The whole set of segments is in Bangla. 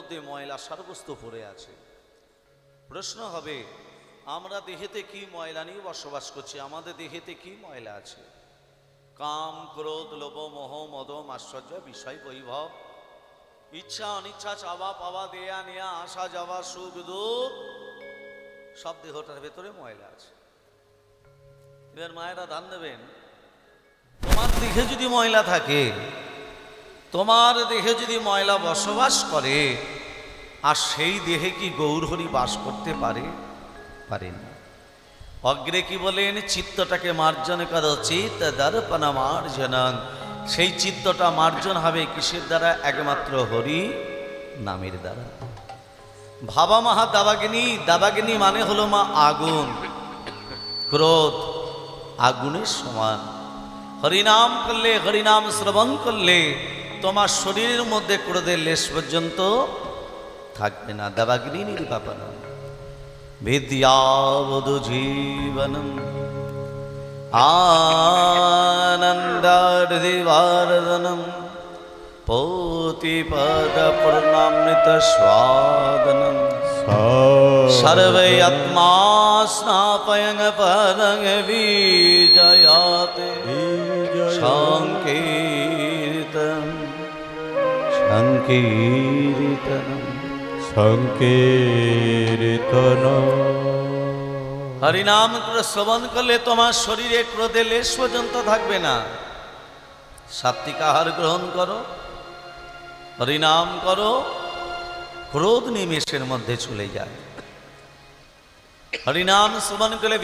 মধ্যে ময়লা সারবস্তু পড়ে আছে। প্রশ্ন হবে, আমরা দেহেতে কি ময়লা নিয়ে বসবাস করছি? আমাদের দেহেতে কি ময়লা আছে? কাম, ক্রোধ, লোভ, মোহ, মদ, আশ্চর্য, বিষয়, বৈভব, ইচ্ছা, অনিচ্ছা, চাওয়া পাওয়া, দেয়া নেয়া, আসা যাওয়া, সুখ দুঃখ, সব দেহটার ভেতরে ময়লা আছে। এবার মায়েরা ধ্যান দেবেন, তোমার দেহে যদি ময়লা থাকে, তোমার দেহে যদি ময়লা বসবাস করে, আর সেই দেহে কি গৌরহরি বাস করতে পারে? পারে না। অগ্রে কি বলেন? চিত্তটাকে মার্জন করো, চিত্ত দর্পণ মার্জনং। সেই চিত্তটা মার্জন হবে কিসের দ্বারা? একমাত্র হরি নামের দ্বারা। ভাবা মাহা দাবাগ্নি, দাবাগ্নি মানে হলো মা আগুন। ক্রোধ আগুনের সমান। হরিনাম করলে, হরিনাম শ্রবণ করলে তোমার শরীরের মধ্যে ক্রোধের লেশ পর্যন্ত থাকবে না। দাবাগ্নি নির্বাপনম বিদ্যাবধূ জীবনম আনন্দার্ধিবর্ধনম পোতিপদ পূর্ণামৃত স্বাদনম সর্বে আত্মা স্নাপয়ং পদং বিজয়াতে সংকীর্তন সংকীর্তনম সংকীর্তন। হরিনাম শ্রবণ করলে তোমার শরীরে ক্রোধে লেশ পর্যন্ত থাকবে না। সাত্বিক আহার গ্রহণ করো, হরিনাম করো, ক্রোধ নিমেষের মধ্যে চলে যায়। হরিনাম শ্রবণ করলে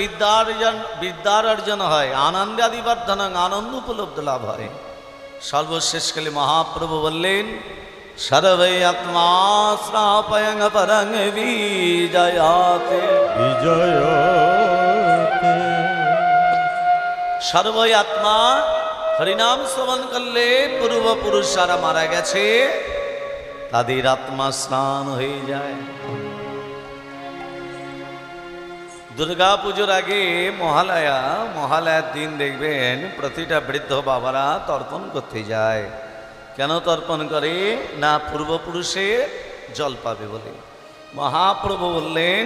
বিদ্যার অর্জন হয়, আনন্দাদিবর্ধন, আনন্দ উপলব্ধ লাভ হয়। সর্বশেষকালে মহাপ্রভু বললেন, সর্বে আত্মা স্নাপয়ং পরং বিজয়াতে বিজয়তে। সর্বই আত্মা হরিনাম শ্রবণ করলে পূর্বপুরুষ যারা মারা গেছে তাদের আত্মা স্নান হয়ে যায়। দুর্গা পুজোর আগে মহালয়ার দিন দেখবেন প্রতিটা বৃদ্ধ বাবারা তর্পণ করতে যায়। কেন তর্পণ করে? না পূর্বপুরুষে জল পাবে বলে। মহাপ্রভু বললেন,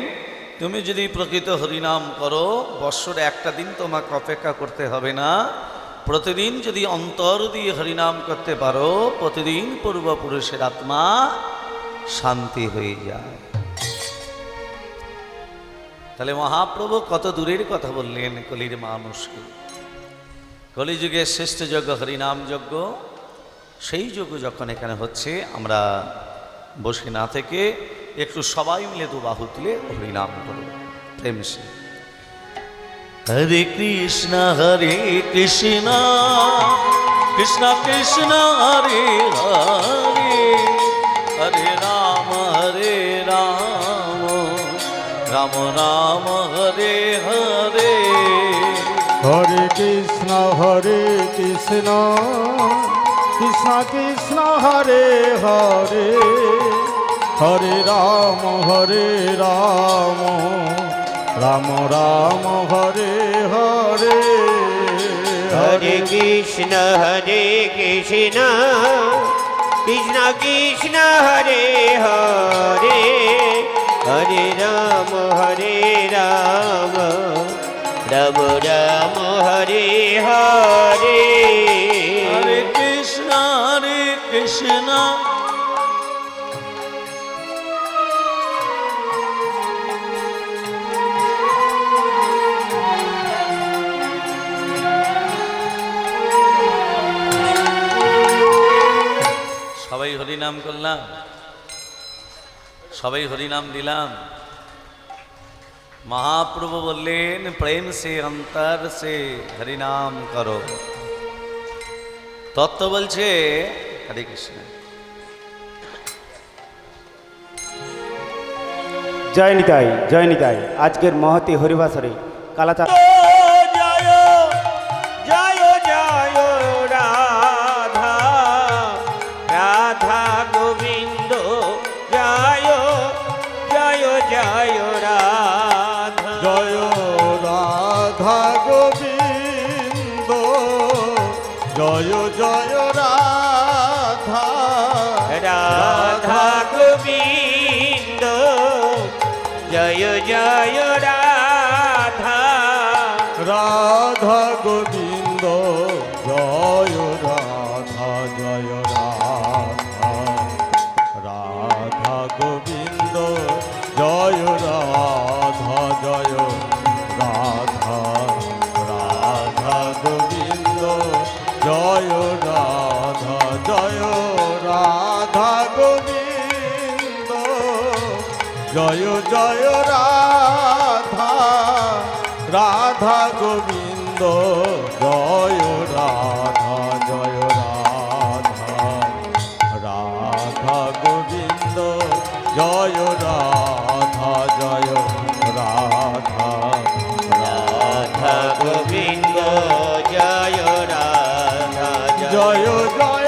তুমি যদি প্রকৃত হরিনাম করো, বৎসরে একটা দিন তোমাকে অপেক্ষা করতে হবে না। প্রতিদিন যদি অন্তর দিয়ে হরিনাম করতে পারো, প্রতিদিন পূর্বপুরুষের আত্মা শান্তি হয়ে যায়। তাহলে মহাপ্রভু কত দূরের কথা বললেন কলির মানুষকে। কলিযুগের শ্রেষ্ঠ যজ্ঞ হরিনাম যজ্ঞ, সেই যজ্ঞ যখন এখানে হচ্ছে, আমরা বসে না থেকে একটু সবাই মিলে দু বাহু তুলে হরিনাম করো প্রেম সে। হরে কৃষ্ণ কৃষ্ণ কৃষ্ণ হরে হরে, হরে রাম রাম রাম হরে হরে। হরে কৃষ্ণ কৃষ্ণ কৃষ্ণ হরে হরে, হরে রাম রাম রাম হরে হরে। হরে কৃষ্ণ কৃষ্ণ কৃষ্ণ হরে হরে, হরে রাম রাম রাম হরে হরে। হরে কৃষ্ণ সবাই হরিনাম করলাম, সবাই হরিনাম দিলাম। महाप्रभु बोलेन प्रेम से अंतर से हरिनाम करो। तत्व बोलছে हरे कृष्ण। जय निताई आजकेर महती हरिभाषारे कालाचार जय जय राधा राधा गोविंद জয় জয় রাধা রাধা গোবিন্দ জয় রাধা জয় রাধা রাধা গোবিন্দ জয় রাধা জয় রাধা রাধা গোবিন্দ জয় রাধা জয় রাধা গোবিন্দ জয় জয় রাধা রাধা গোবিন্দ জয় রাধা জয় রাধা রাধা গোবিন্দ জয় রাধা জয় রাধা রাধা গোবিন্দ জয় রাধা জয় জয়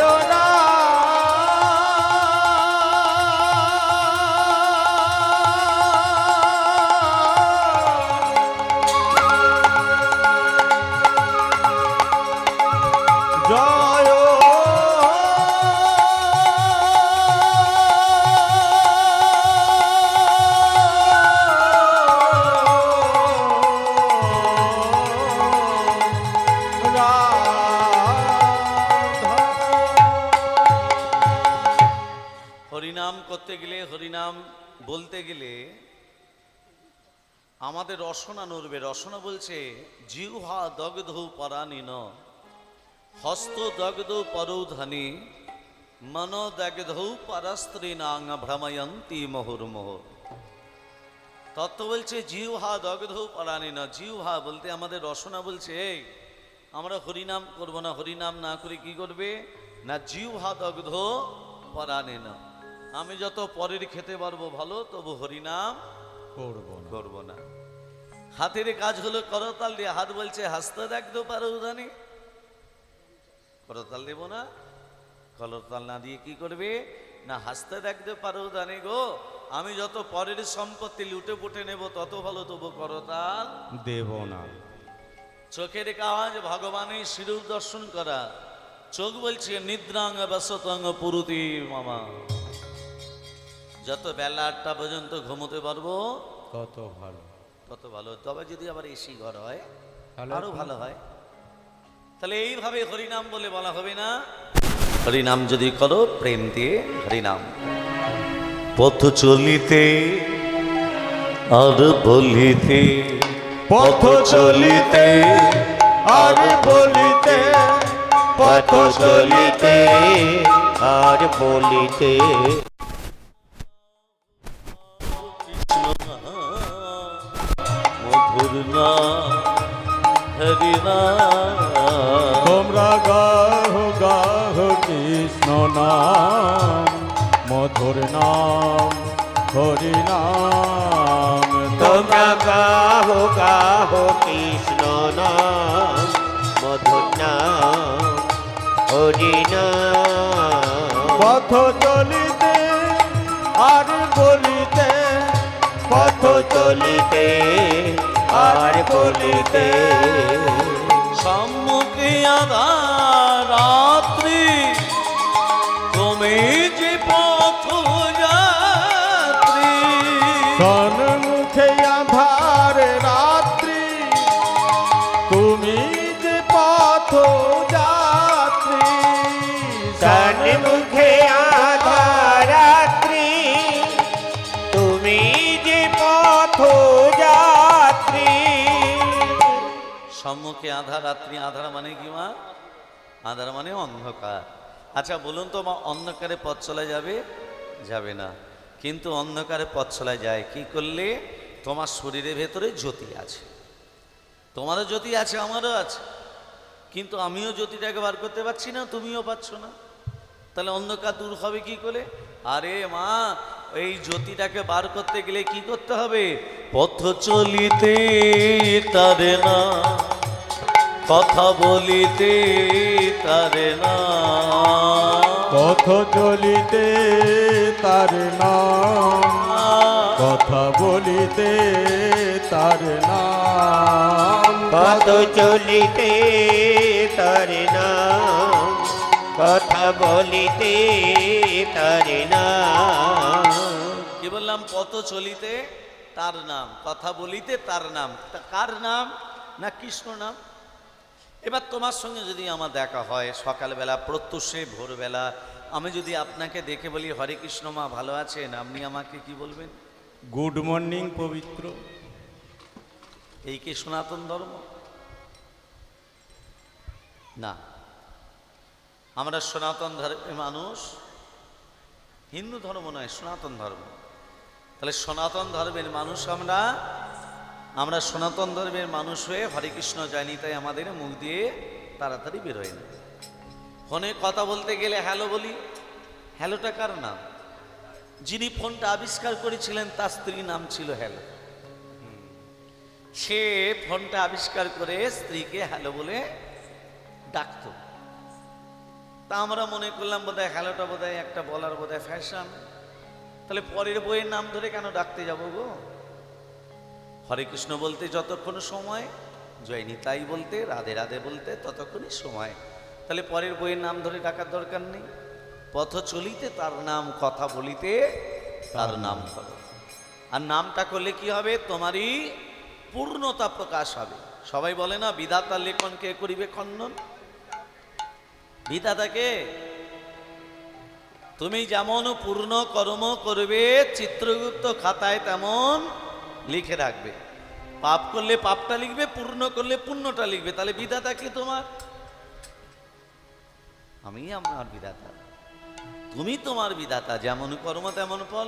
জয় হরিনাম করতে গেলে, হরিনাম বলতে গেলে আমাদের রসনা নড়বে। রসনা বলছে জিহ্বা দগ্ধ পরাণিন, হস্ত দগ্ধ পরৌধানি, মন দগ্ধ পরস্ত্রীনাং ভ্রময়ন্তি মুহুর্মুহ। তত্ত্ব বলছে জিহ্বা দগ্ধ পরাণিন। জিহ্বা বলতে আমাদের রসনা বলছে এই আমরা হরিনাম করব না, হরিনাম না করে কি করবে না জিহ্বা দগ্ধ পরাণিন। আমি যত পরের খেতে পারবো ভালো, তবু হরিনাম করব না। হাতের কাজ হলো করতাল দিয়ে, হাত বলছে হাসতে দেখতে পারো উদানি, করতাল দেব না। করতাল না দিয়ে কি করবে না হাসতে দেখতে পারো উদানি গো। আমি যত পরের সম্পত্তি লুটে পুটে নেব তত ভালো, তবু করতাল দেব না। চোখের কাজ ভগবানের শিরূপ দর্শন করা। চোখ বলছে নিদ্রাঙ্গ বসতঙ্গ পুরুতি মামা, যত বেলা 8টা পর্যন্ত ঘুমোতে পারবো কত ভালো। তত ভালো। তবে যদি আবার এসি ঘর হয় তাহলে আরো ভালো হয়। তাহলে এইভাবে হরিনাম বলে বলা হবে না। হরিনাম যদি করো প্রেম দিয়ে হরিনাম। পথ চলিতে আর বলিতে, পথ চলিতে আর বলিতে, পথ চলিতে আর বলিতে মধুর নাম হরি নাম। তোমরা গাহো গাহো কৃষ্ণ নাম, মধুর নাম হরি নাম। তোমরা গাহো গাহো কৃষ্ণ নাম, মধুর নাম হরি নাম। পথ চলিতে আর বলিতে, পথ চলিতে আর বলিতে সম্মুখে আধার রাত্রি, তুমি যে পথ যাত্রী। সন্মুখে আধার রাত্রি, তুমি যে পথ যাত্রী। সন্মুখে আধার রাত্রি, তুমি যে পথ যাত্রী। সম্মুখে আধার রাত্রি, আধার মানে কি মা? আধার মানে অন্ধকার। আচ্ছা বলুন তো মা, অন্ধকারে পথ চলা যাবে? যাবে না। কিন্তু অন্ধকারে পথ চলা যায় কি করলে? তোমার শরীরের ভেতরে জ্যোতি আছে, তোমারও জ্যোতি আছে, আমারও আছে, কিন্তু আমিও জ্যোতিটাকে বার করতে পারছি না, তুমিও পাচ্ছ না। তাহলে অন্ধকার দূর হবে কি করে? আরে মা, এই জ্যোতিটাকে বার করতে গেলে কি করতে হবে? পথ চলিতে তারে না, কথা বলিতে তারে না। পথ চলিতে তার নাম, কথা বলিতে তার নাম। পথ চলিতে তার নাম, কথা বলিতে তার নাম। কি বললাম? পথ চলিতে তার নাম, কথা বলিতে তার নাম। তা কার নাম? না কৃষ্ণ নাম। এবার তোমার সঙ্গে যদি আমার দেখা হয় সকালবেলা প্রত্যুষে ভোরবেলা, আমি যদি আপনাকে দেখে বলি হরে কৃষ্ণ মা ভালো আছেন, আপনি আমাকে কি বলবেন? গুড মর্নিং পবিত্র। এই কি সনাতন ধর্ম? না, আমরা সনাতন ধর্মের মানুষ, হিন্দু ধর্ম নয়, সনাতন ধর্ম। তাহলে সনাতন ধর্মের মানুষ আমরা সনাতন ধর্মের মানুষ হয়ে হরে কৃষ্ণ জানি, তাই আমাদের মুখ দিয়ে তাড়াতাড়ি বেরোয় না। ফোনে কথা বলতে গেলে হ্যালো বলি। হ্যালোটা কার নাম? যিনি ফোনটা আবিষ্কার করেছিলেন তার স্ত্রীর নাম ছিল হ্যালো। সে ফোনটা আবিষ্কার করে স্ত্রীকে হ্যালো বলে ডাকত। তা আমরা মনে করলাম বোধহয় হ্যালোটা বোধহয় একটা বলার বোধহয় ফ্যাশন। তাহলে পরের বইয়ের নাম ধরে কেন ডাকতে যাবো গো? হরে কৃষ্ণ বলতে যতক্ষণ সময়, জয় নিতাই বলতে, রাধে রাধে বলতে ততক্ষণই সময়। তাহলে পরের বইয়ের নাম ধরে ডাকার দরকার নেই। পথ চলিতে তার নাম, কথা বলিতে তার নাম করো। আর নামটা করলে কি হবে? তোমারই পূর্ণতা প্রকাশ হবে। সবাই বলে না বিধাতা লেখন কে করিবে খণ্ডন? বিধাতাকে। তুমি যেমন পূর্ণ কর্ম করবে চিত্রগুপ্ত খাতায় তেমন লিখে রাখবে। পাপ করলে পাপটা লিখবে, পূর্ণ করলে পুণ্যটা লিখবে। তাহলে বিধাতা কি তোমার? আমি আমার বিধাতা, তুমি তোমার বিধাতা। যেমন কর্ম তেমন ফল।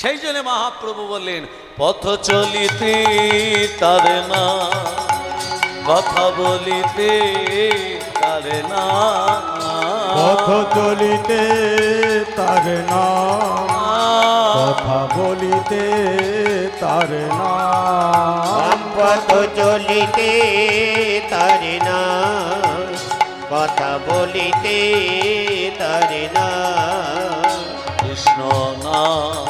সেই জন্য মহাপ্রভু বললেন পথ চলিতে তার নাম, কথা বলিতে তার নাম, পথ চলিতে তার নাম, কথা বলিতে তার নাম। পথ চলিতে তার নাম, কথা বলিতে তার নাম। কৃষ্ণ নাম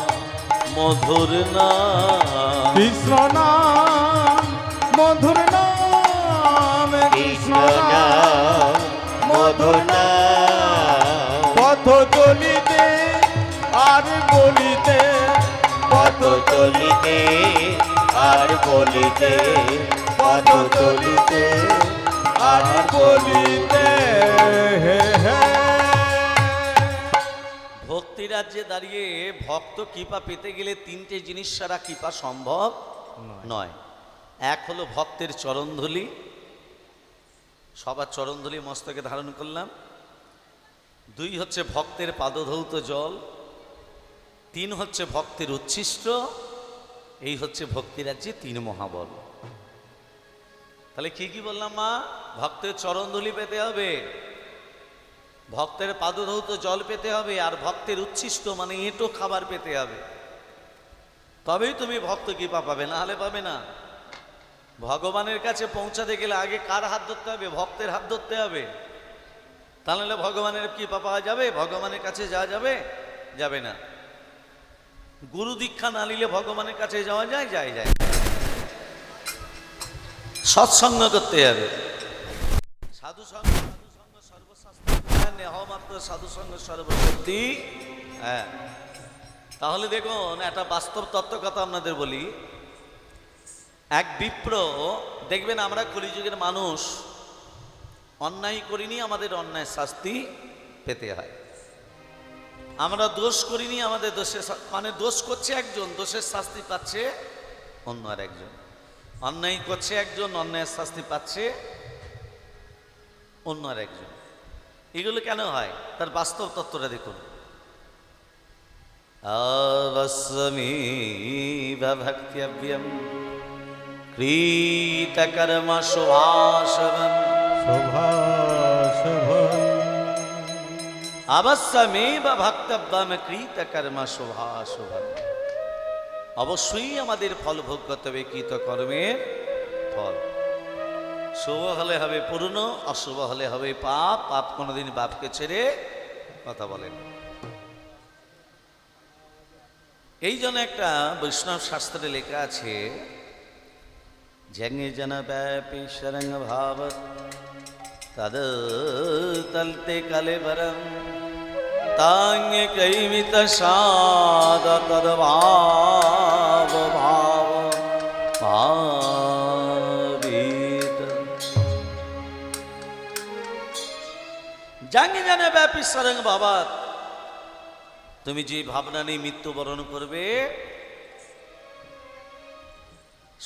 মধুর নাম, কৃষ্ণ নাম মধুর নাম, কৃষ্ণ নাম মধুর নাম। পথ চলিতে আর বলিতে, পথ চলিতে আর বলিতে, পথ চলিতে আর বলিতে। হে হে। ভক্তি রাজ্যে দাঁড়িয়ে ভক্ত কৃপা পেতে গেলে তিনটে জিনিস ছাড়া কৃপা সম্ভব নয়। এক হলো ভক্তের চরণধূলি, সবার চরণধূলি মস্তকে ধারণ করলাম। দুই হচ্ছে ভক্তের পাদধৌত জল। তিন হচ্ছে ভক্তের উচ্ছিষ্ট। এই হচ্ছে ভক্তি রাজ্যে তিন মহাবল। তাহলে কি কি বললাম মা? ভক্তের চরণধূলি পেতে হবে, ভক্তের পাদধৌত জল পেতে হবে, আর ভক্তের উচ্ছিষ্ট মানে এঁটো খাবার পেতে হবে। তবেই তুমি ভক্ত কৃপা পাবে, না হলে পাবে না। ভগবানের কাছে পৌঁছাতে গেলে আগে কার হাত ধরতে হবে? ভক্তের হাত ধরতে হবে। তাহলে ভগবানের কৃপা পাওয়া যাবে? ভগবানের কাছে যাওয়া যাবে? যাবে না। গুরু দীক্ষা না নিলে ভগবানের কাছে যাওয়া যায়? যায়। সৎসঙ্গ করতে হবে। সাধু সঙ্গ সর্বশাস্ত্র নেহমাত্র, সাধু সঙ্গ সর্বশক্তি। হ্যাঁ, তাহলে দেখুন একটা বাস্তব তত্ত্ব কথা আপনাদের বলি। এক বিপ্র, দেখবেন আমরা কলিযুগের মানুষ, অন্যায় করিনি, আমাদের অন্যায় শাস্তি পেতে হয়। আমরা দোষ করিনি, আমাদের দোষের মানে দোষ করছে একজন, দোষের শাস্তি পাচ্ছে অন্য আর একজন। অন্যায় করছে একজন, অন্যায়ের শাস্তি পাচ্ছে অন্য আর একজন। এগুলো কেন হয়? তার বাস্তব তত্ত্বটা দেখুন। অবশ্যমি ভক্তিভ্যম কৃতকর্ম শুভাশুভম, অবশ্যমেব ভক্তব্যম কৃতকর্ম শুভাশুভম। অবশ্যই আমাদের ফল ভোগ করতে হবে কৃতকর্মের ফল। শুভ হলে হবে পূর্ণ, অশুভ হলে হবে পাপ। পাপ কোনোদিন বাপকে ছেড়ে কথা বলেন। এই জন্য একটা বৈষ্ণব শাস্ত্রে লেখা আছে, জঙ্গে জন ব্যাপী শরঙ্গ ভাবত তদ তলতে কলেবরম তাঙ্গে কৈমিত সাদ তদ ভাব পিসারং বাবা, তুমি যে ভাবনা নিয়ে মৃত্যুবরণ করবে,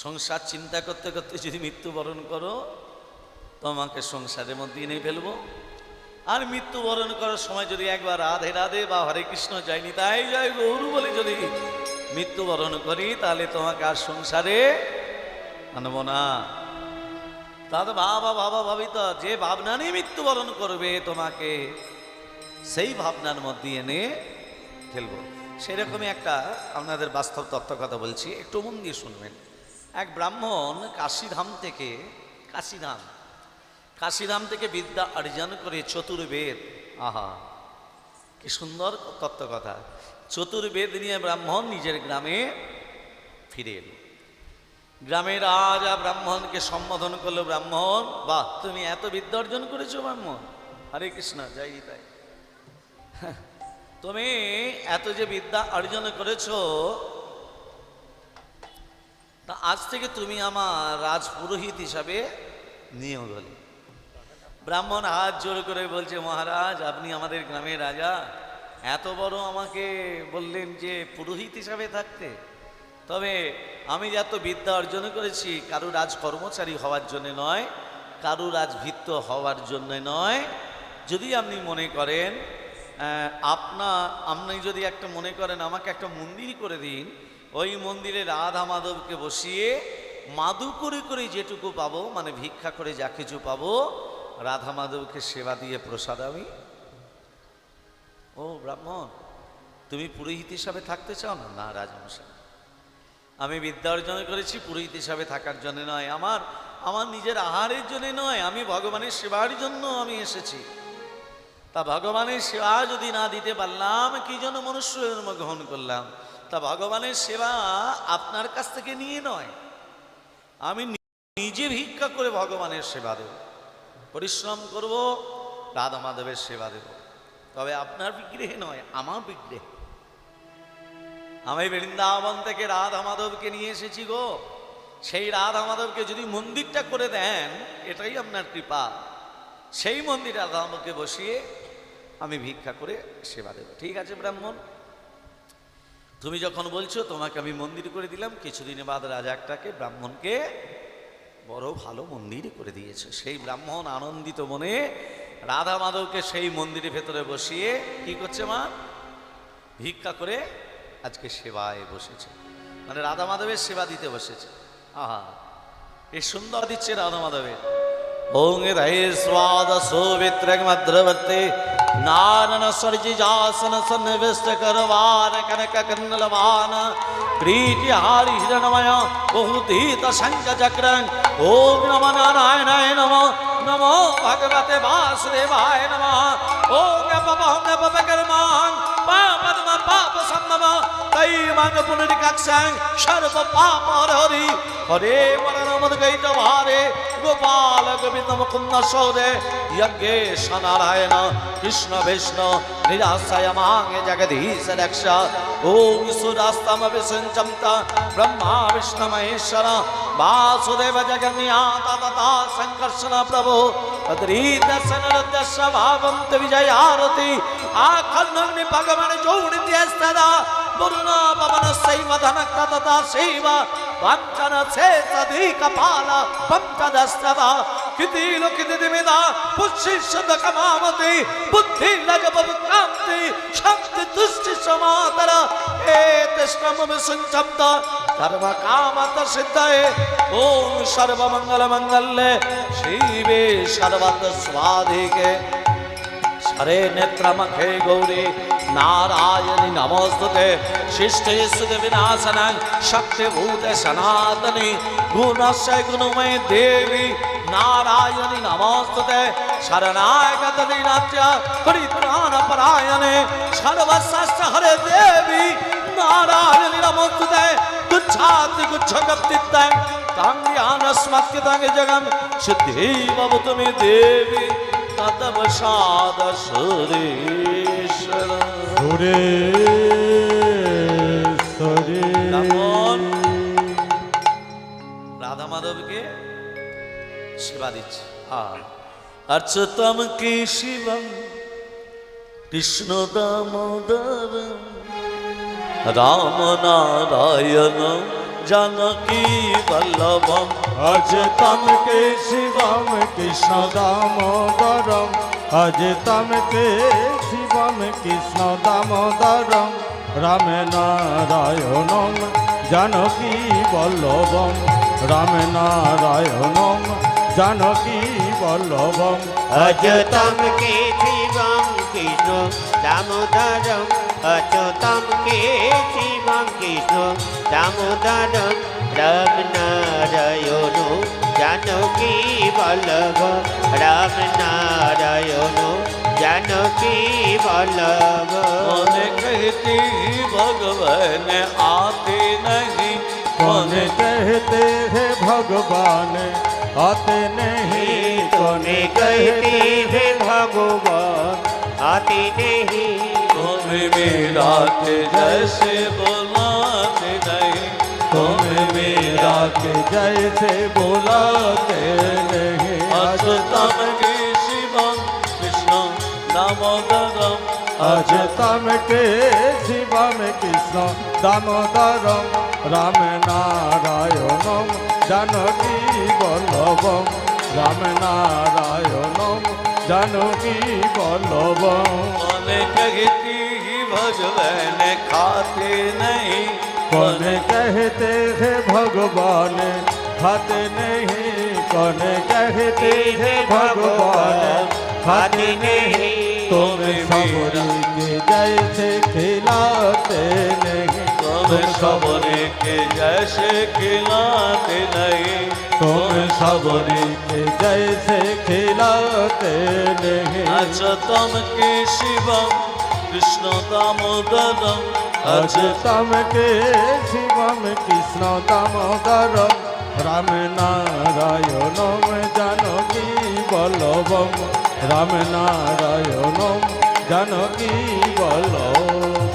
সংসার চিন্তা করতে করতে যদি মৃত্যুবরণ করো, তোমাকে সংসারের মধ্যে এনে ফেলবো। আর মৃত্যুবরণ করার সময় যদি একবার রাধে রাধে বা হরে কৃষ্ণ যায়নি তাই জয় গৌর বলে যদি মৃত্যুবরণ করি, তাহলে তোমাকে আর সংসারে আনব না। তাহলে বাবা ভাবি তো যে ভাবনা নিয়ে মৃত্যুবরণ করবে, তোমাকে সেই ভাবনার মধ্যে এনে ফেলবো। সেরকমই একটা আপনাদের বাস্তব তত্ত্ব কথা বলছি, একটু মন দিয়ে শুনবেন। এক ব্রাহ্মণ কাশীধাম থেকে বিদ্যা অর্জন করে চতুর্বেদ, আহা কি সুন্দর তত্ত্ব কথা, চতুর্বেদ নিয়ে ব্রাহ্মণ নিজের গ্রামে ফিরে এলো। গ্রামের রাজা ব্রাহ্মণকে সম্বোধন করলো, ব্রাহ্মণ বাহ, তুমি এত বিদ্যা অর্জন করেছো ব্রাহ্মণ, হরে কৃষ্ণ জয় গীতায়, তুমি এত যে বিদ্যা অর্জন করেছো, তা আজ থেকে তুমি আমার রাজপুরোহিত হিসাবে নিয়োগ হলে। ব্রাহ্মণ হাত জোর করে বলছে, মহারাজ আপনি আমাদের গ্রামের রাজা, এত বড় আমাকে বললেন যে পুরোহিত হিসাবে থাকতে, তবে আমি যত বিদ্যা অর্জন করেছি কারু রাজ কর্মচারী হওয়ার জন্য নয়, কারু রাজভৃত্য হওয়ার জন্য নয়। যদি আপনি মনে করেন আপনি যদি একটা মনে করেন আমাকে একটা মন্দির করে দিন, ওই মন্দিরে রাধা মাধবকে বসিয়ে মাদু করে করে যেটুকু পাবো, মানে ভিক্ষা করে যা কিছু পাবো, রাধা মাধবকে সেবা দিয়ে প্রসাদ আমি। ও ব্রাহ্মণ, তুমি পুরোহিত হিসাবে থাকতে চাও না? না রাজমশাই, আমি বিদ্যা অর্জন করেছি পুরোহিত হিসাবে থাকার জন্য নয়, আমার নিজের আহারের জন্য নয়, আমি ভগবানের সেবার জন্য আমি এসেছি। তা ভগবানের সেবা যদি না দিতে পারলাম, কি জন্য মনুষ্য জন্ম গ্রহণ করলাম? তা ভগবানের সেবা আপনার কাছ থেকে নিয়ে নয়, আমি নিজে ভিক্ষা করে ভগবানের সেবা দেব, পরিশ্রম করব, রাধা মাধবের সেবা দেব, তবে আপনার বিগ্রহে নয়, আমার বিগ্রহে। আমি বৃন্দাবন থেকে রাধা মাধবকে নিয়ে এসেছি গো, সেই রাধা মাধবকে যদি মন্দিরটা করে দেন, এটাই আপনার কৃপা। সেই মন্দিরে রাধা মাধবকে বসিয়ে আমি ভিক্ষা করে সেবা দেব। ঠিক আছে ব্রাহ্মণ, তুমি যখন বলছো তোমাকে আমি মন্দির করে দিলাম। কিছুদিন বাদ রাজা একটাকে ব্রাহ্মণকে বড় ভালো মন্দির করে দিয়েছে। সেই ব্রাহ্মণ আনন্দিত মনে রাধা মাধবকে সেই মন্দিরের ভেতরে বসিয়ে কি করছে মা? ভিক্ষা করে আজকে সেবায় বসেছে, মানে রাধা মাধবের সেবা দিতে বসেছে। আহা, এই সুন্দর দিচ্ছে রাধা মাধবের। ওং হে স্বাদ সৌমিত্রক মদ্রবর্তী নারন সর্জিজাসন সন্নিবিষ্ট করবান কনক কন্নলবান প্रीति हारि हिरणमय बहुतीत शंख चक्रं। ओम नमो नारायणाय नमो नमो भगवते वासुदेवाय नमः। ओम नपपकर्मां पापदम पाप सम्मम तैमंग पुनरिकक्षं सर्व पाप हरि हरे वरनमद्गैत भारे गोपाल गोविंद मुकुंद सौदे यज्ञेश नारायण कृष्ण विष्णु निराशय मांगे जगदीश रक्ष। ओम सुरास्तम विसंचमता ब्रह्मा विष्णु महेश्वर वासुदेव जगन्नाथ तथा संकर्षण प्रभु अद्वैत दर्शन रुद्रस्य भावं विजय आरती आखंडनि भगवान जोड़ित्यस्तदा वरुण पवन सैव धनक तथा सैव वंचन से सदी कपाल पंचदस्तव किति लोकित दिमेदा पुष्टि शब्द कमामति बुद्धि लगब क्रांति शक्ति दुष्टि समातर ए तस्मम विसंचमत धर्म कामत सिद्धये। ओम सर्व मंगल मंगल्ये शिवे सर्वत्र स्वाधिके हरे नेत्रमखे गौरी नारायणी नमोस्तुते शिष्टे सुते विनाशनं शक्तिभूते सनातनी गुणस्य गुणमय देवी नारायणी नमोस्तुते शरणागत दीनात्य परित्राण परायणे सर्वशास्त्र हरे देवी नारायणी नमोस्तुते गुच्छाति गुच्छगप्तितं तांग्यानस्मत्कितं जगं सिद्धि भवतु मे देवी तदवसाद सुरेश्वर। ব্রাহ্মণ রাধা মাধবকে সেবা দিচ্ছে। আর অচ্যুতম কেশিবম কৃষ্ণ দামোদর রাম নারায়ণ জানকী বল্লভম अजतम के शिवम कृष्ण दामोदरम अजतम के शिवम कृष्ण दामोदरम राम नारायणम जानकी वल्लभम राम नारायणम जानकी वल्लभम अच्युतम के शिवम कृष्ण दामोदरम अच्युतम के शिवम कृष्ण दामोदरम राम नारायण जानकी वल्लभ राम नारायण जानकी वल्लभ कौन कहती भगवान आते नहीं कौन कहते हैं भगवान आते नहीं कौन तूने कहते हैं भगवान आते नहीं तुम्हें मेरा के जैसे बुलाते नहीं तुम्हें मेरा के जैसे बुलाते नहीं अच्युतम के शिवम कृष्ण दामोदरम अजतम के शिवम कृष्ण दामोदरम राम नारायणम जानकी वल्लभम राम नारायणम जानकी वल्लभम कौन कहती भगवान खाते नहीं कौन कहते हैं भगवान खाते नहीं कौन कहते हैं भगवान खाते नहीं तुम सबरी के जैसे खिलाते नहीं तुम सबरे के जैसे खिलाते नहीं तुम सबरी के जैसे खिलाते नहीं अच्युतम के शिवम कृष्ण दामोदरम अजतम के शिवम कृष्ण दामोदरम राम नारायणम जानकी वल्लभम राम नारायणम जानकी वल्लभ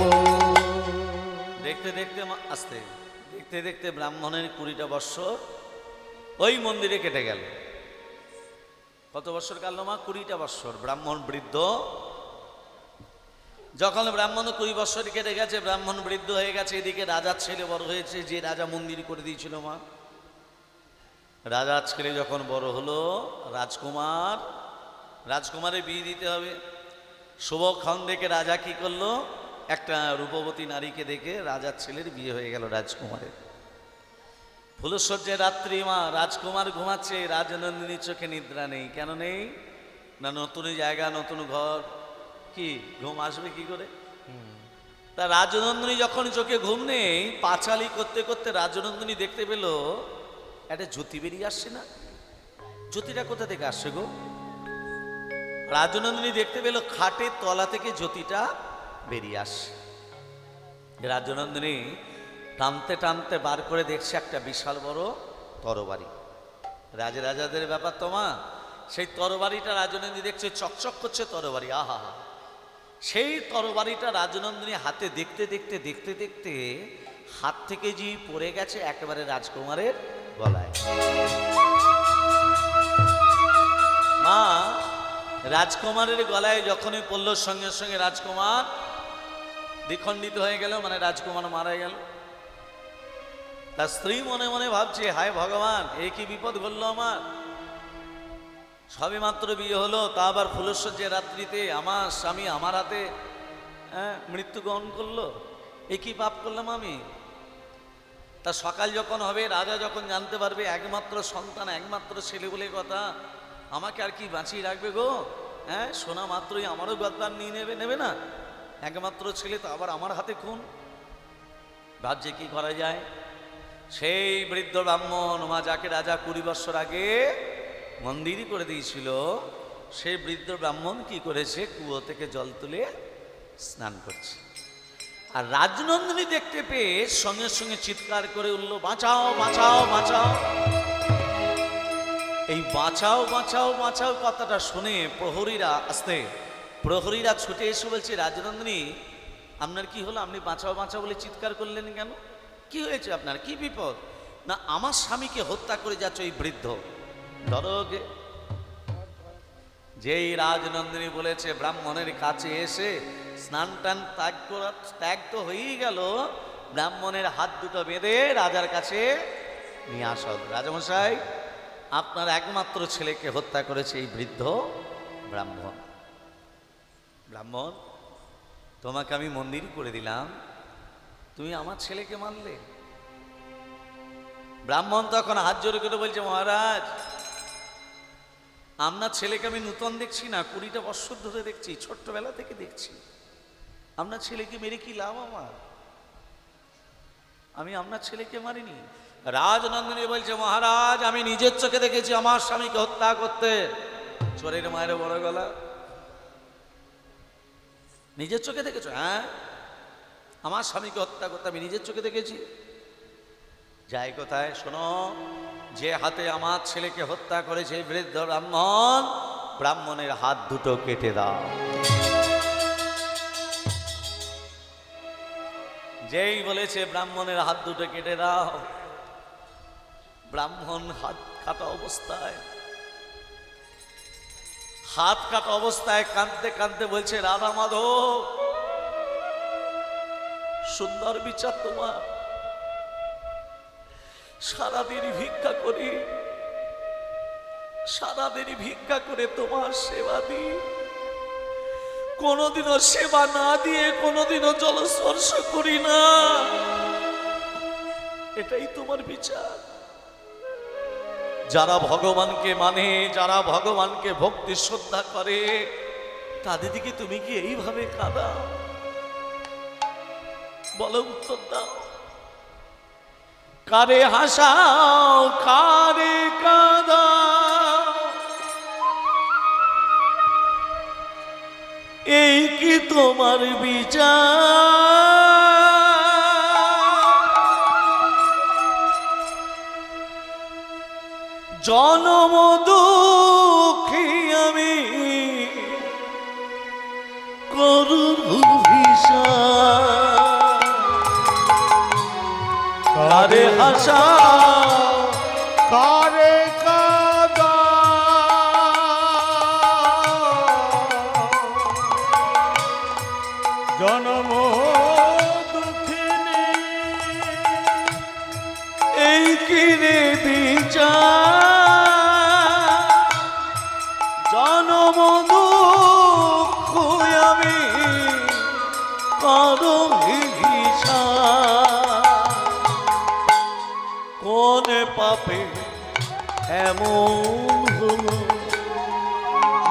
দেখতে দেখতে আসতে দেখতে দেখতে ব্রাহ্মণের 20টা বৎসর ওই মন্দিরে কেটে গেল। কত বৎসর কাটলো মা? 20টা বৎসর। ব্রাহ্মণ বৃদ্ধ, যখন ব্রাহ্মণ 20 বৎসর কেটে গেছে, ব্রাহ্মণ বৃদ্ধ হয়ে গেছে, এদিকে রাজার ছেলে বড় হয়েছে, যে রাজা মন্দির করে দিয়েছিল মা। রাজার ছেলে যখন বড় হলো, রাজকুমারের বিয়ে দিতে হবে। শুভক্ষণ দেখে রাজা কি করলো, একটা রূপবতী নারীকে দেখে রাজার ছেলের বিয়ে হয়ে গেল রাজকুমারের। ফুলশয্যার রাত্রি মা, রাজকুমার ঘুমাচ্ছে, রাজনন্দিনীর চোখে নিদ্রা নেই। কেন নেই? না নতুন জায়গা, নতুন ঘর, কি ঘুম আসবে কি করে? তা রাজনন্দিনী যখন চোখে ঘুম নেই, পাঁচালি করতে করতে রাজনন্দিনী দেখতে পেল একটা জ্যোতি বেরিয়ে আসছে না। জ্যোতিটা কোথা থেকে আসছে গো? রাজনন্দিনী দেখতে পেল খাটের তলা থেকে জ্যোতিটা বেরিয়ে আসছে। রাজনন্দিনী টানতে টানতে বার করে দেখছে একটা বিশাল বড় তরবারি। রাজাদের ব্যাপার তো মা, সেই তরবারিটা রাজনন্দিনী দেখছে, চকচক করছে তরবারি। আহা, সেই তরবারিটা রাজনন্দিনী হাতে দেখতে দেখতে দেখতে দেখতে হাত থেকে যে পড়ে গেছে একেবারে রাজকুমারের গলায়। মা, রাজকুমারের গলায় যখনই পড়ল, সঙ্গে সঙ্গে রাজকুমার দ্বিখণ্ডিত হয়ে গেল, মানে রাজকুমার মারা গেল। তার স্ত্রী মনে মনে ভাবছে, হায় ভগবান, এ কি বিপদ ঘটলো আমার। সবে মাত্র বিয়ে হলো, তা আবার ফুলশয্যার রাত্রিতে আমার স্বামী আমার হাতে মৃত্যুগ্রহণ করলো। এ কি পাপ করলাম আমি। তা সকাল যখন হবে, রাজা যখন জানতে পারবে একমাত্র সন্তান, একমাত্র ছেলে বলে কথা, আমাকে আর কি বাঁচিয়ে রাখবে গো? শোনা মাত্রই আমারও গদ্দার নিয়ে নেবে না? একমাত্র ছেলে, তো আবার আমার হাতে খুন। ভাবছে কি করা যায়। সেই বৃদ্ধ ব্রাহ্মণ মা, যাকে রাজা 20 বৎসর আগে মন্দিরই করে দিয়েছিল, সেই বৃদ্ধ ব্রাহ্মণ কি করেছে, কুয়ো থেকে জল তুলে স্নান করছে। আর রাজনন্দিনী দেখতে পেয়ে সঙ্গে সঙ্গে চিৎকার করে উঠল, বাঁচাও বাঁচাও বাঁচাও। এই বাঁচাও বাঁচাও বাঁচাও কথাটা শুনে প্রহরীরা ছুটে এসে বলছে, রাজনন্দিনী আপনার কি হলো? আপনি বাঁচাও বাঁচাও বলে চিৎকার করলেন কেন? কি হয়েছে আপনার? কি বিপদ? না, আমার স্বামীকে হত্যা করে যাচ্ছে ওই বৃদ্ধ। ধরো গে। যেই রাজনন্দিনী বলেছে ব্রাহ্মণের কাছে এসে স্নান টান ত্যাগ তো হয়েই গেল, ব্রাহ্মণের হাত দুটো বেঁধে রাজার কাছে নিয়ে আসা হলো। রাজামশাই, আপনার একমাত্র ছেলেকে হত্যা করেছে এই বৃদ্ধ ব্রাহ্মণ। ব্রাহ্মণ, তোমাকে আমি মন্দির করে দিলাম, তুমি আমার ছেলেকে মারলে। ব্রাহ্মণ তখন হাত জোড়ে করে বলছে, মহারাজ, আপনার ছেলেকে আমি নূতন দেখছি না, 20টা বৎসর ধরে দেখছি, ছোট্টবেলা থেকে দেখছি। আপনার ছেলেকে মেরে কি লাভ আমার? আমি আপনার ছেলেকে মারিনি। রাজনন্দিনী বলছে, মহারাজ, আমি নিজের চোখে দেখেছি আমার স্বামীকে হত্যা করতে। চোরের মায়ের বড় গলা, নিজের চোখে দেখেছো? হ্যাঁ, আমার স্বামীকে হত্যা করতে আমি নিজের চোখে দেখেছি। যাই কোথায়, শোনো, যে হাতে আমার ছেলেকে হত্যা করেছে বৃদ্ধ ব্রাহ্মণ, ব্রাহ্মণের হাত দুটো কেটে দাও। যেই বলেছে ব্রাহ্মণের হাত দুটো কেটে দাও, ব্রাহ্মণ হাত কাটা অবস্থায় কাঁদতে কাঁদতে বলছে, রাধা মাধব, সুন্দর বিচার তোমার। সারাদিনই ভিক্ষা করে তোমার সেবা দিই, কোনোদিনও সেবা না দিয়ে কোনোদিনও জলস্পর্শ করি না, এটাই তোমার বিচার? যারা ভগবানকে মানে, যারা ভগবানকে ভক্তি শ্রদ্ধা করে, তাদের দিকে তুমি কি এইভাবে কাঁদাও? বলো, উত্তর দাও। কারে হাসাও, কারে কাঁদাও, এই কি তোমার বিচার? জনম দুঃখী আমি করুণ অভিশাপ, কারে হাসাও, কারে কাঁদাও, জনম দুঃখিনী, এই কিরে বিচার? জনম দুঃখ আমি করুণ অভিশাপ, কোন পাপে এমন হলো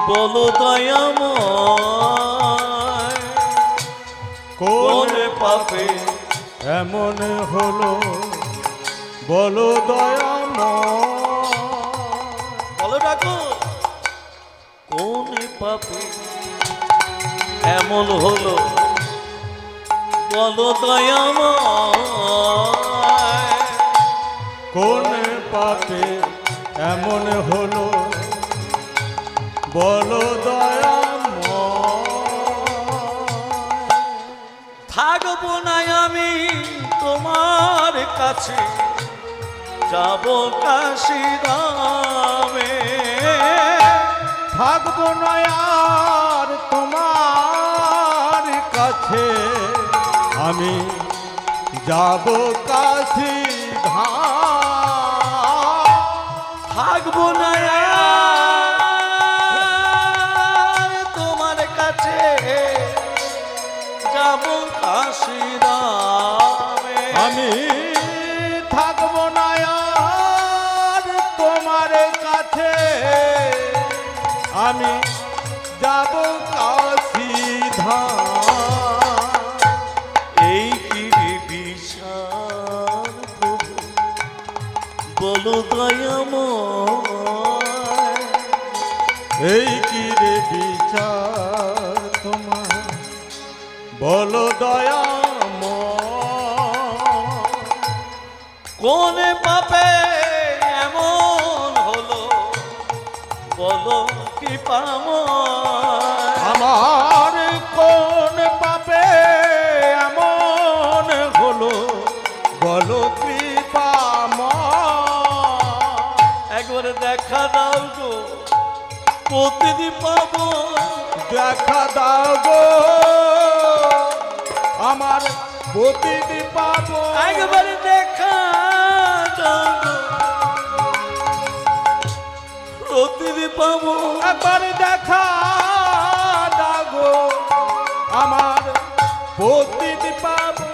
বলো দয়াময়? কোন পাপে এমন হলো বলো দয়াময়? বলো ডাকো, কোন পাপে এমন হলো বলো দয়াময়? কোন পাপে এমন হলো বলো দয়াময়? থাকবো না আমি তোমার কাছে, যাব কাশী ধামে। থাকবো না আর তোমার কাছে, আমি যাব কাশী ধাম। থাকবো না আর তোমার কাছে, যাব কাশী ধামে। আমি থাকবো না আর তোমার কাছে, আমি যাব কাশী ধাম। এই কি বিষাদ প্রভু বলো দয়াময়? এই কি রে বিচার তোমার বলো দয়াময়? কোন পাপে এমন হলো বলো কৃপাময়? আমার কোন পাপে এমন হলো বলো কৃপাময়? একবারে দেখা দাও গো, প্রতিদিন পাবো দেখা দাও গো আমার প্রতিদিন পাবো একবারে দেখা দাও গো, প্রতিদিন পাবো একবার দেখা দাও গো আমার প্রতিদিন পাবো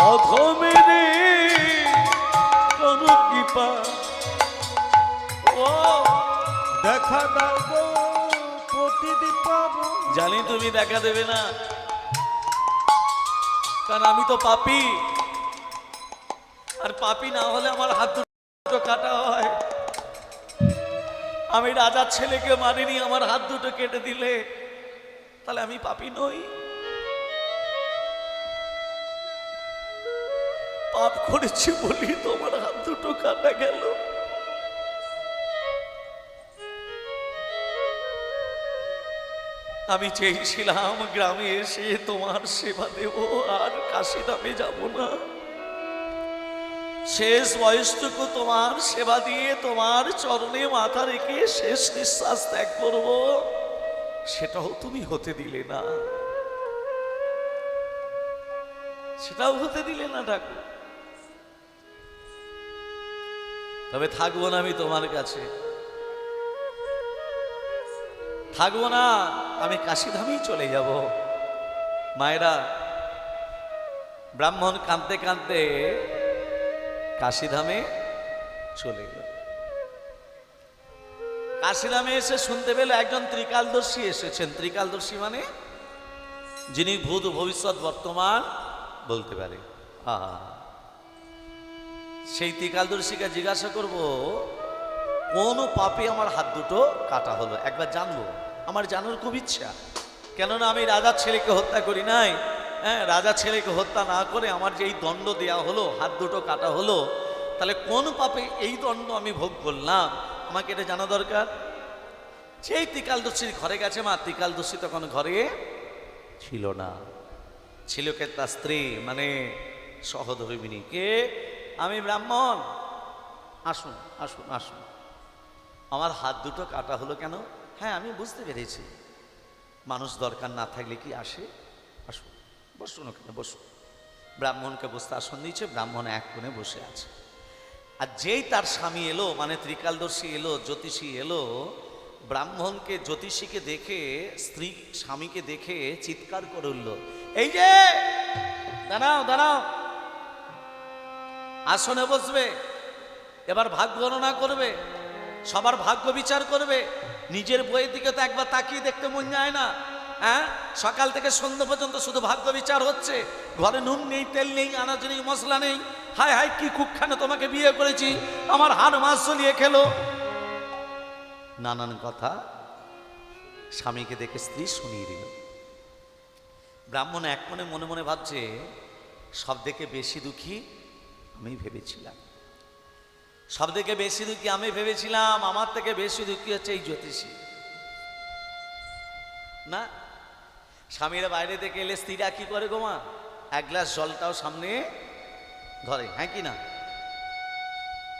অধমেরে কোন কৃপা। ও দেখা দাও গো প্রতিদিন পাবো জানি তুমি দেখা দেবে না, কারণ আমি তো পাপী, আর পাপী না হলে আমার হাত দুটো কাটা হয়। আমি রাজার ছেলেকে মারিনি, আমার হাত দুটো কেটে দিলে তাহলে আমি পাপী নই? পাপ করেছি বলি তোমার হাত দুটো কাটা গেল। আমি চেয়েছিলাম গ্রামে এসে তোমার সেবা দেব, আর কাশিধামে যাব না। শেষ বয়সটুকু তোমার সেবা দিয়ে তোমার চরণে মাথা রেখে শেষ নিঃশ্বাস ত্যাগ করব, সেটাও তুমি হতে দিলে না, সেটাও হতে দিলে না ঠাকুর। তবে থাকবো না আমি তোমার কাছে, থাকবো না, আমি কাশিধামেই চলে যাব। মায়েরা, ব্রাহ্মণ কাঁদতে কাঁদতে কাশিধামে চলে গেল। কাশিধামে এসে শুনতে পেল একজন ত্রিকালদর্শী এসেছেন। ত্রিকালদর্শী মানে যিনি ভূত ভবিষ্যৎ বর্তমান বলতে পারে। সেই ত্রিকালদর্শীকে জিজ্ঞাসা করব, কোন পাপে আমার হাত দুটো কাটা হলো, একবার জানবো, আমার জানার খুব ইচ্ছা। কেননা আমি রাজার ছেলেকে হত্যা করি নাই। হ্যাঁ, রাজার ছেলেকে হত্যা না করে আমার যে এই দণ্ড দেওয়া হলো, হাত দুটো কাটা হলো, তাহলে কোন পাপে এই দণ্ড আমি ভোগ করলাম, আমাকে এটা জানা দরকার। সেই ত্রিকালদর্শীর ঘরে গেছে মা। ত্রিকালদর্শী তখন ঘরে ছিল না, ছিল কে? তার স্ত্রী, মানে সহধর্মিণী। কে? আমি ব্রাহ্মণ, আসুন আসুন আসুন। আমার হাত দুটো কাটা হলো কেন? হ্যাঁ, আমি বুঝতে পেরেছি, মানুষ দরকার না থাকলে কি আসে? আসুন, বসুন, ওখানে বসুন। ব্রাহ্মণকে বসতে আসন দিয়েছে, ব্রাহ্মণ এক কোণে বসে আছে। আর যেই তার স্বামী এলো, মানে ত্রিকালদর্শী এলো, জ্যোতিষী এলো, ব্রাহ্মণকে জ্যোতিষীকে দেখে, স্ত্রী স্বামীকে দেখে চিৎকার করে উঠল, এই যে দাঁড়াও দাঁড়াও, আসনে বসবে, এবার ভাগ্য গণনা করবে, সবার ভাগ্য বিচার করবে। নিজের বইয়ের দিকে তো একবার তাকিয়ে দেখতে মন যায় না? হ্যাঁ, সকাল থেকে সন্ধ্যা পর্যন্ত শুধু ভাগ্য বিচার হচ্ছে। ঘরে নুন নেই, তেল নেই, আনাজ নেই, মশলা নেই। হায় হায়, কি কুক্ষানে তোমাকে বিয়ে করেছি, আমার হাড় মাস চলিয়ে খেলো, নানান কথা স্বামীকে দেখে স্ত্রী শুনিয়ে দিল। ব্রাহ্মণ এক মনে মনে মনে ভাবছে, সব থেকে বেশি দুঃখী আমি ভেবেছিলাম, সব থেকে বেশি দুঃখী আমি ভেবেছিলাম, আমার থেকে বেশি দুঃখী হচ্ছে এই জ্যোতিষী। না, স্বামীরা বাইরে থেকে এলে স্ত্রীরা কি করে গো মা? এক গ্লাস জলটাও সামনে ধরে, হ্যাঁ কি না?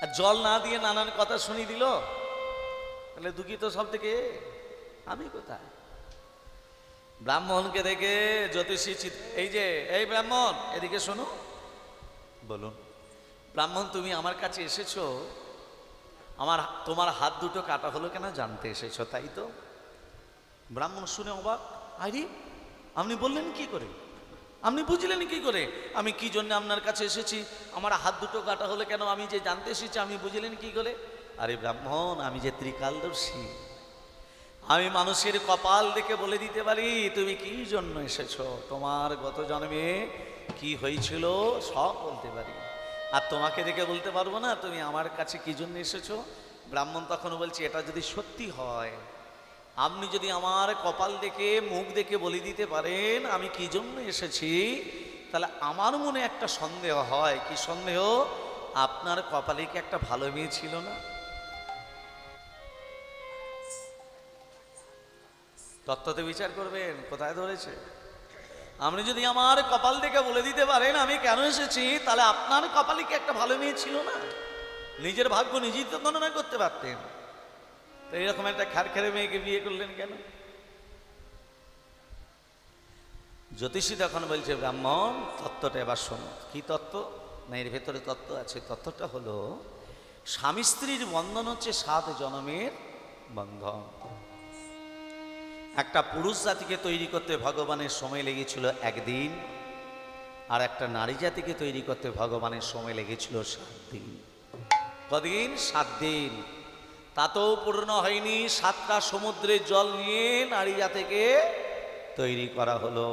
আর জল না দিয়ে নানান কথা শুনিয়ে দিল, তাহলে দুঃখী তো সব থেকে আমি কোথায়? ব্রাহ্মণকে দেখে জ্যোতিষী এই যে, এই ব্রাহ্মণ এদিকে শোনো, বলুন। ব্রাহ্মণ, তুমি আমার কাছে এসেছো, তোমার হাত দুটো কাটা হলো কেন জানতে এসেছো, তাই তো? ব্রাহ্মণ শুনে অবাক, আরে আপনি বললেন কি করে, আপনি বুঝলেন কি করে আমি কি জন্য আপনার কাছে এসেছি, আমার হাত দুটো কাটা হলো কেন আমি যে জানতে এসেছি, আমি বুঝলেন কি করে? আরে ব্রাহ্মণ, আমি যে ত্রিকালদর্শী, আমি মানুষের কপাল দেখে বলে দিতে পারি তুমি কি জন্য এসেছো, তোমার গত জন্মে কি হয়েছিল সব বলতে পারি। আর তোমাকে দেখে বলতে পারবো না তুমি আমার কাছে কি জন্য এসেছো। ব্রাহ্মণ তখন বলছে, এটা যদি সত্যি হয়, আপনি যদি আমার কপাল দেখে মুখ দেখে বলে দিতে পারেন আমি কি জন্য এসেছি, তাহলে আমার মনে একটা সন্দেহ হয়। কি সন্দেহ? আপনার কপালে কি একটা ভালো মেয়ে ছিল না? তত্ত্বতে বিচার করবেন, কোথায় ধরেছে? আপনি যদি আমার কপাল দেখে বলে দিতে পারেন আমি কেন এসেছি, তাহলে আপনার কপালে কি একটা ভালো মেয়ে ছিল না? নিজের ভাগ্য নিজেই তো গণনা করতে পারতেন। তো এইরকম একটা খারখারে মেয়েকে বিয়ে করলেন কেন? জ্যোতিষী তখন বলছে, ব্রাহ্মণ তত্ত্বটা এবার শোনো। কি তত্ত্ব? না, এর ভেতরে তত্ত্ব আছে। তত্ত্বটা হলো, স্বামী স্ত্রীর বন্ধন হচ্ছে 7 জন্মের বন্ধন। একটা পুরুষ জাতিকে তৈরি করতে ভগবানের সময় লেগেছিল 1 দিন, আর একটা নারী জাতিকে তৈরি করতে ভগবানের সময় লেগেছিল 7 দিন। কদিন? 7 দিন। তাতেও পূর্ণ হয়নি। 7টা সমুদ্রের জল নিয়ে নারী জাতিকে তৈরি করা হলো।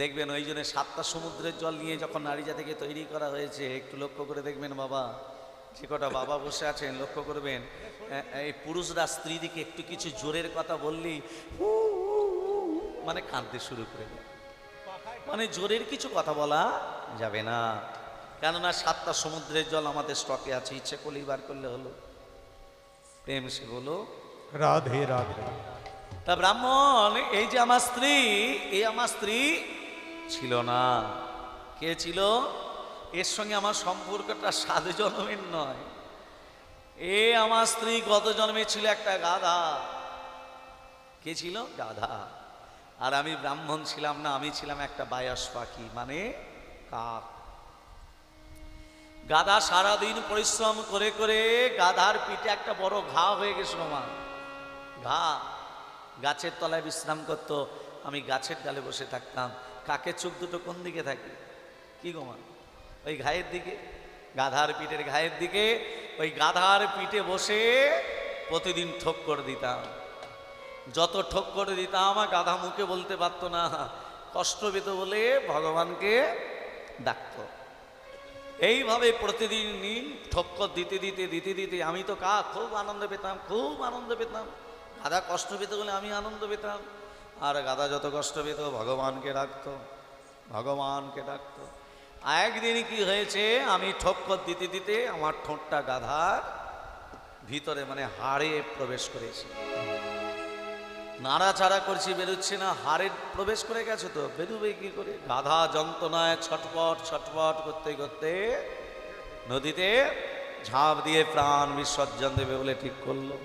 দেখবেন ওই জন্য 7টা সমুদ্রের জল নিয়ে যখন নারী জাতিকে তৈরি করা হয়েছে, একটু লক্ষ্য করে দেখবেন বাবা, যে কটা বাবা বসে আছেন লক্ষ্য করবেন, এই পুরুষরা স্ত্রী দিকে একটু কিছু জোরের কথা বললেই মানে কাঁদতে শুরু করে দেয়। মানে জোরের কিছু কথা বলা যাবে না, কেননা 7টা সমুদ্রের জল আমাদের স্টকে আছে, ইচ্ছে করলেই বার করলে হলো। প্রেম সে বলো রাধে রাধে। তা ব্রাহ্মণ, এই যে আমার স্ত্রী, এই আমার স্ত্রী ছিল না। কে ছিল? এর সঙ্গে আমার সম্পর্কটা 7 জন্মের নয়। এ আমার স্ত্রী গত জন্মে ছিল একটা গাধা। কে ছিল? গাধা। আর আমি ব্রাহ্মণ ছিলাম না, আমি ছিলাম একটা বায়স পাখি, মানে কাক। গাধা সারাদিন পরিশ্রম করে করে গাধার পিঠে একটা বড় ঘা হয়ে গেছিল। মা ঘা, গাছের তলায় বিশ্রাম করত, আমি গাছের ডালে বসে থাকতাম। কাকের চোখ দুটো কোন দিকে থাকে? কি গো মা? ওই ঘায়ের দিকে, গাধার পিঠের ঘায়ের দিকে। ওই গাধার পিঠে বসে প্রতিদিন ঠোক্কর দিতাম। যত ঠোক্কর দিতাম, গাধা মুখে বলতে পারতো না, কষ্ট পেত বলে ভগবানকে ডাকত। এইভাবে প্রতিদিন ঠোক্কর দিতে দিতে দিতে দিতে আমি তো কাক, খুব আনন্দ পেতাম, খুব আনন্দ পেতাম। গাধা কষ্ট পেত বলে আমি আনন্দ পেতাম। আর গাধা যত কষ্ট পেত ভগবানকে ডাকতো, ভগবানকে ডাকতো। একদিন কি হয়েছে, আমি ঠোক্কর দিতে দিতে আমার ঠোঁটটা গাধার ভিতরে মানে হাড়ে প্রবেশ করেছে। নাড়াচাড়া করছি, বেরোচ্ছে না। হাড়ে প্রবেশ করে গেছে, তো বেরোবে কি করে? গাধা যন্ত্রণায় ছটপট ছটপট করতে করতে নদীতে ঝাঁপ দিয়ে প্রাণ বিসর্জন দেবে বলে ঠিক করলো।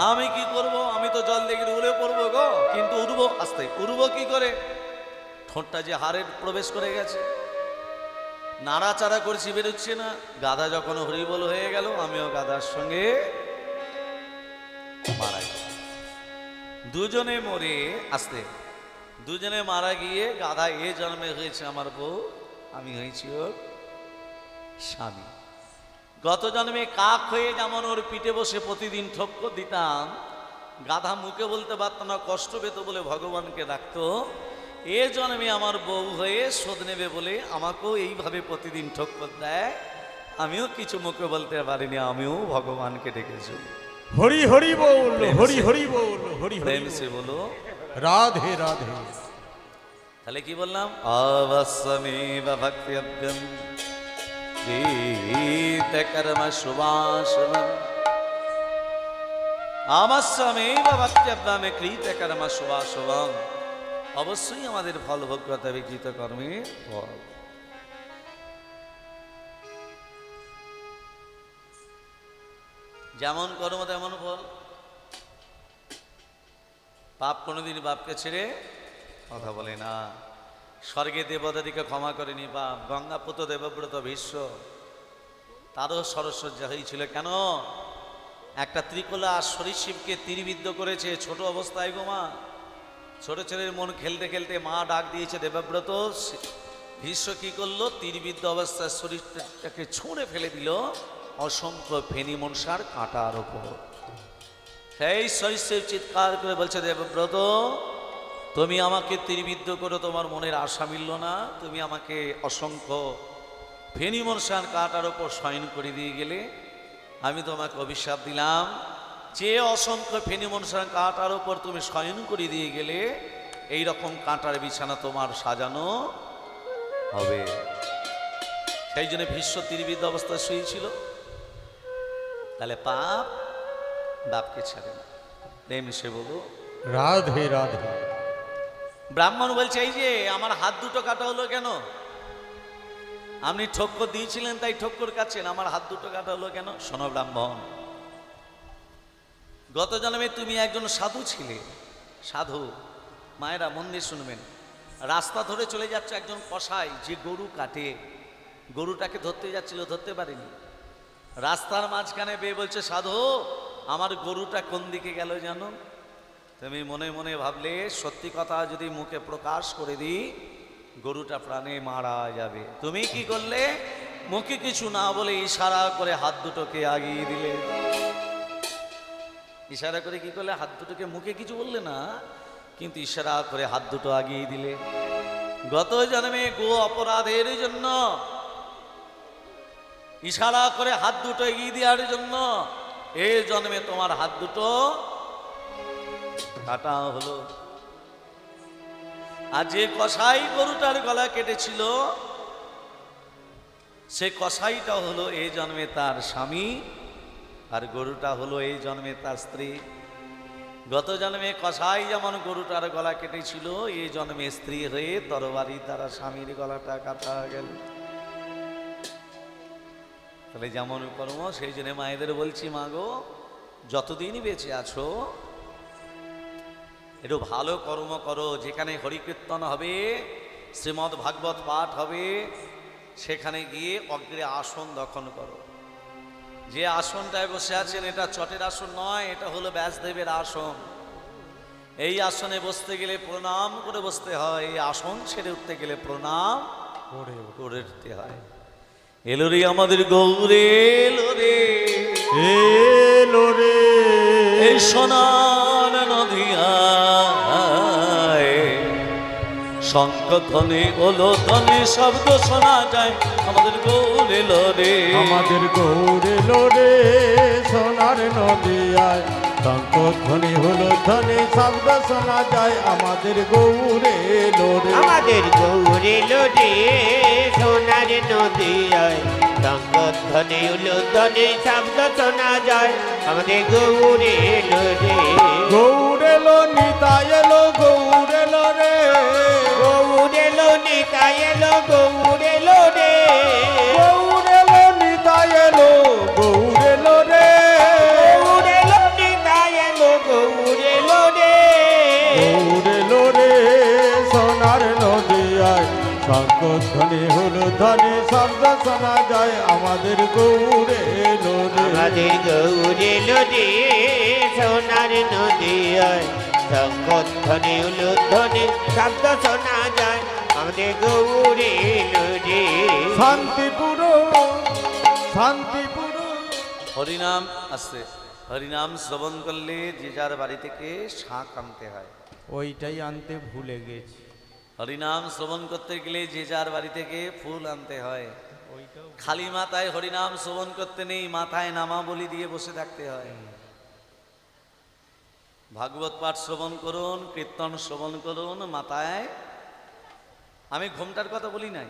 আমি কি করব? আমি তো জল দেখে উড়ে পড়বো গো, কিন্তু উড়বো আস্তে, উড়বো কি করে? ঠোঁটটা যে হাড়ে প্রবেশ করে গেছে। নাড়াচাড়া করছি, বেরোচ্ছে না। গাধা যখন হরিবল হয়ে গেল, আমিও গাধার সঙ্গে মারা গেল। দুজনে মরে আসতে, দুজনে মারা গিয়ে গাধা এ জন্মে হয়েছে আমার বউ, আমি হয়েছি ওর স্বামী। গত জন্মে কাক হয়ে যেমন ওর পিঠে বসে প্রতিদিন ঠক্কর দিতাম, গাধা মুখে বলতে পারত না, কষ্ট পেত বলে ভগবানকে ডাকতো। এ জন্মে আমার বউ হয়ে শোধ নেবে বলে আমাকেও এইভাবে প্রতিদিন ঠক্কর দেয়। আমিও কিছু মুখে বলতে পারিনি, আমিও ভগবানকে ডেকেছি। হরি হরি বল, হরি হরি বল, হরি হরি প্রেম বল। সে বলো রাধে রাধে। তাহলে কি বললাম? অবশ্যমেব ভক্ত্যব্দম কৃতকর্ম শুভাশুভম। অবশ্যমেব ভক্ত্যব্দম কৃতকর্ম শুভাশুভম। অবশ্যই আমাদের ফল ভোগ করতে হবে কৃতকর্মের ফল। যেমন কর্ম তেমন ফল। পাপ কোনোদিন বাপকে ছেড়ে কথা বলে না। স্বর্গে দেবতাদিকে ক্ষমা করেনি পাপ। গঙ্গাপুত্র দেবব্রত ভীষ্ম, তারও সরসজ্জা হয়েছিল কেন? একটা ত্রিকোলা সরীসৃপকে তীরবিদ্ধ করেছে ছোট অবস্থায় গো মা। ছোট ছেলের মন খেলতে খেলতে মা ডাক দিয়েছে দেবব্রত। ভীষ্ম কি করলো? তীরবিদ্ধ অবস্থায় শরীরটাকে ছুঁড়ে ফেলে দিল অসংখ্য ফেনী মনসার কাঁটার ওপর। সেই সরীসৃপ চিৎকার করে বলছে, দেবব্রত তুমি আমাকে তীরবিদ্ধ করো, তোমার মনের আশা মিলল না। তুমি আমাকে অসংখ্য ফেনী মনসার কাঁটার ওপর শয়ন করে দিয়ে গেলে। আমি তোমাকে অভিশাপ দিলাম, যে অসংখ্য ফেনী মনসার কাঁটার ওপর তুমি শয়ন করে দিয়ে গেলে, এই রকম কাঁটার বিছানা তোমার সাজানো হবে। সেই জন্য ভীষ্ম তীরবিদ্ধ অবস্থায় শুয়েছিল। তাহলে পাপ বাপকে ছাড়ে না। প্রেম সে বলো রাধে রাধে। ব্রাহ্মণ বলছে, এই যে আমার হাত দুটো কাটা হলো কেন? আপনি ঠক্কর দিয়েছিলেন তাই ঠক্কর কাটছেন, আমার হাত দুটো কাটা হলো কেন? শোনো ব্রাহ্মণ, গত জন্মে তুমি একজন সাধু ছিলে। সাধু মায়েরা মন দিয়ে শুনবেন, রাস্তা ধরে চলে যাচ্ছে একজন কসাই, যে গরু কাটে, গরুটাকে ধরতে যাচ্ছিল, ধরতে পারেনি। রাস্তার মাঝখানে বেয়ে বলছে, সাধু আমার গরুটা কোন দিকে গেল জানো? তুমি মনে মনে ভাবলে, সত্যি কথা যদি মুখে প্রকাশ করে দিই গরুটা প্রাণে মারা যাবে। তুমি কি করলে? মুখে কিছু না বলে ইশারা করে হাত দুটোকে আগিয়ে দিলে। ইশারা করে কি করলে? হাত দুটোকে, মুখে কিছু বললে না, কিন্তু ইশারা করে হাত দুটো আগিয়ে দিলে। গত জন্মে গো অপরাধের জন্য ইশারা করে হাত দুটো এগিয়ে দেওয়ার জন্য এই জন্মে তোমার হাত দুটো কাটা হলো। আর যে কসাই গরুটার গলা কেটেছিল, সে কসাইটা হলো এই জন্মে তার স্বামী, আর গরুটা হলো এই জন্মে তার স্ত্রী। গত জন্মে কসাই যেমন গরুটার গলা কেটেছিল, এই জন্মে স্ত্রী হয়ে তরবারি দ্বারা স্বামীর গলাটা কাটা গেল। তাহলে যেমন কর্ম, সেই জন্য মায়েদের বলছি, মা গো যতদিন বেঁচে আছো একটু ভালো কর্ম করো। যেখানে হরিকীর্তন হবে, শ্রীমদ্ ভাগবত পাঠ হবে, সেখানে গিয়ে অগ্রে আসন দখল করো। যে আসনটায় বসে আছেন এটা চটের আসন নয়, এটা হলো ব্যাসদেবের আসন। এই আসনে বসতে গেলে প্রণাম করে বসতে হয়, এই আসন ছেড়ে উঠতে গেলে প্রণাম করে উঠতে হয়। এলো রে আমাদের গৌরে, এলো রে, এলো রে এই সোনার নদিয়ায়, শঙ্খ ধ্বনি ওলো ধ্বনি শব্দ শোনা যায়, আমাদের গৌর এলো রে, আমাদের গৌর এলো রে সোনার নদিয়ায়, শঙ্খধ্বনি হলো ধ্বনি শব্দ শোনা যায়, আমাদের গৌর এলো রে। আমাদের গৌরে লোরে সোনার নদিয়ায়, শঙ্খধ্বনি উলুধ্বনি শব্দ শোনা যায়, আমাদের গৌরে লোরে। গৌর এলো নিতাই এলো গৌর এলো রে, গৌরে লো নিতাই এলো গৌরে লোরে। গৌর এলো নিতাই এলো গৌর এলো রে, গৌরে লো নিতাই এলো গৌরে লোরে। গৌর এলো রে সোনার নদিয়ায়, শঙ্খধ্বনি হলো ধ্বনি শব্দ শোনা যায়, আমাদের গৌর এলো রে। আমাদের গৌরে লোরে সোনার নদিয়ায়, শঙ্খধ্বনি উলুধ্বনি শব্দ শোনা যায়, আমাদের গৌরে লোরে। শান্তিপুর শান্তিপুর হরিনাম আসছে। হরিনাম শ্রবণ করলে যে যার বাড়ি থেকে শাঁখ আনতে হয়। ওইটাই আনতে ভুলে গেছি। হরিনাম শ্রবণ করতে গেলে যে যার বাড়ি থেকে ফুল আনতে হয়। খালি মাথায় হরিনাম শ্রবণ করতে নেই, মাথায় নামাবলি দিয়ে বসে থাকতে হয়। ভাগবত পাঠ শ্রবণ করুন, কীর্তন শ্রবণ করুন, মাথায়, আমি ঘোমটার কথা বলি নাই,